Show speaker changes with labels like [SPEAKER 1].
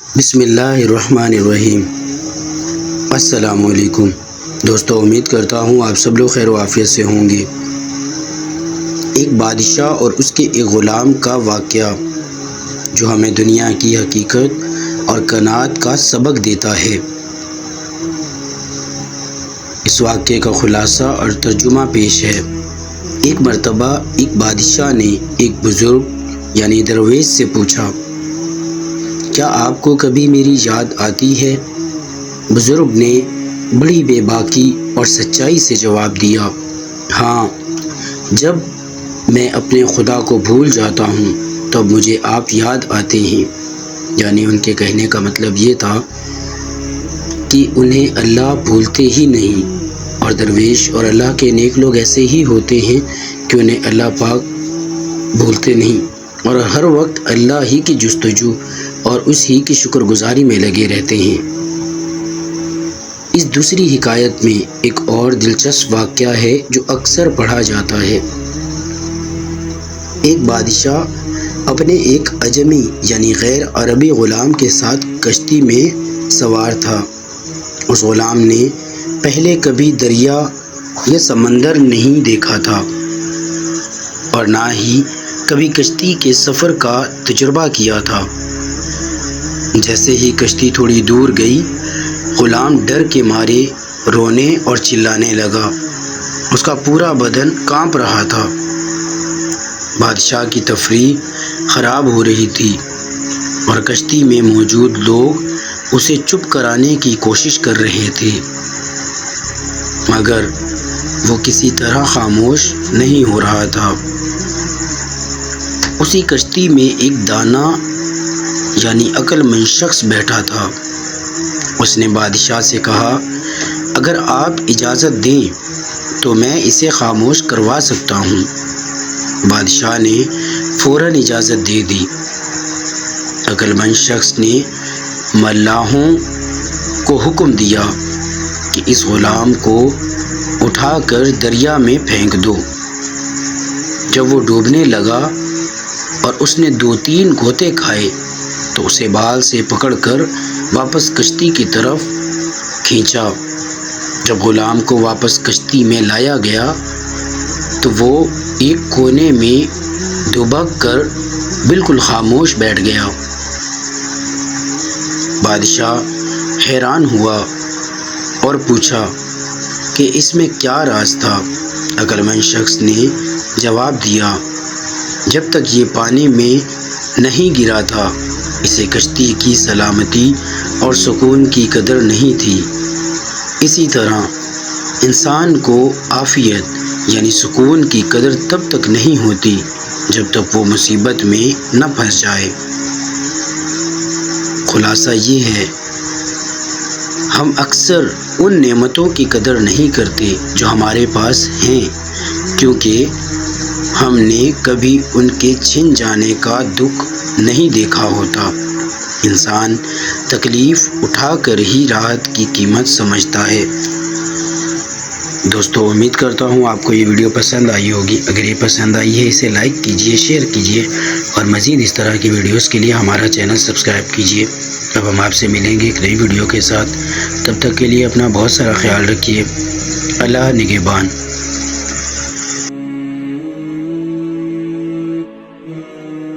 [SPEAKER 1] بسم اللہ الرحمن الرحیم۔ السلام علیکم دوستو، امید کرتا ہوں آپ سب لوگ خیر و عافیت سے ہوں گے۔ ایک بادشاہ اور اس کے ایک غلام کا واقعہ جو ہمیں دنیا کی حقیقت اور کائنات کا سبق دیتا ہے۔ اس واقعے کا خلاصہ اور ترجمہ پیش ہے۔ ایک مرتبہ ایک بادشاہ نے ایک بزرگ یعنی درویش سے پوچھا، کیا آپ کو کبھی میری یاد آتی ہے؟ بزرگ نے بڑی بے باکی اور سچائی سے جواب دیا، ہاں، جب میں اپنے خدا کو بھول جاتا ہوں تب مجھے آپ یاد آتے ہیں۔ یعنی ان کے کہنے کا مطلب یہ تھا کہ انہیں اللہ بھولتے ہی نہیں، اور درویش اور اللہ کے نیک لوگ ایسے ہی ہوتے ہیں کہ انہیں اللہ پاک بھولتے نہیں، اور ہر وقت اللہ ہی کی جستجو اور اس ہی کی شکر گزاری میں لگے رہتے ہیں۔ اس دوسری حکایت میں ایک اور دلچسپ واقعہ ہے جو اکثر پڑھا جاتا ہے۔ ایک بادشاہ اپنے ایک اجمی یعنی غیر عربی غلام کے ساتھ کشتی میں سوار تھا۔ اس غلام نے پہلے کبھی دریا یا سمندر نہیں دیکھا تھا اور نہ ہی کبھی کشتی کے سفر کا تجربہ کیا تھا۔ جیسے ہی کشتی تھوڑی دور گئی، غلام ڈر کے مارے رونے اور چلانے لگا۔ اس کا پورا بدن کانپ رہا تھا۔ بادشاہ کی تفریح خراب ہو رہی تھی اور کشتی میں موجود لوگ اسے چپ کرانے کی کوشش کر رہے تھے، مگر وہ کسی طرح خاموش نہیں ہو رہا تھا۔ اسی کشتی میں ایک دانا یعنی عقل مند شخص بیٹھا تھا۔ اس نے بادشاہ سے کہا، اگر آپ اجازت دیں تو میں اسے خاموش کروا سکتا ہوں۔ بادشاہ نے فوراً اجازت دے دی۔ عقل مند شخص نے ملاحوں کو حکم دیا کہ اس غلام کو اٹھا کر دریا میں پھینک دو۔ جب وہ ڈوبنے لگا اور اس نے 2-3 غوطے کھائے تو اسے بال سے پکڑ کر واپس کشتی کی طرف کھینچا۔ جب غلام کو واپس کشتی میں لایا گیا تو وہ ایک کونے میں دبک کر بالکل خاموش بیٹھ گیا۔ بادشاہ حیران ہوا اور پوچھا کہ اس میں کیا راز تھا؟ عقل مند شخص نے جواب دیا، جب تک یہ پانی میں نہیں گرا تھا اسے کشتی کی سلامتی اور سکون کی قدر نہیں تھی۔ اسی طرح انسان کو عافیت یعنی سکون کی قدر تب تک نہیں ہوتی جب تک وہ مصیبت میں نہ پھنس جائے۔ خلاصہ یہ ہے، ہم اکثر ان نعمتوں کی قدر نہیں کرتے جو ہمارے پاس ہیں، کیونکہ ہم نے کبھی ان کے چھن جانے کا دکھ نہیں دیکھا ہوتا۔ انسان تکلیف اٹھا کر ہی راحت کی قیمت سمجھتا ہے۔ دوستو، امید کرتا ہوں آپ کو یہ ویڈیو پسند آئی ہوگی۔ اگر یہ پسند آئی ہے اسے لائک کیجئے، شیئر کیجئے اور مزید اس طرح کی ویڈیوز کے لیے ہمارا چینل سبسکرائب کیجئے۔ اب ہم آپ سے ملیں گے ایک نئی ویڈیو کے ساتھ۔ تب تک کے لیے اپنا بہت سارا خیال رکھیے۔ اللہ نگہبان۔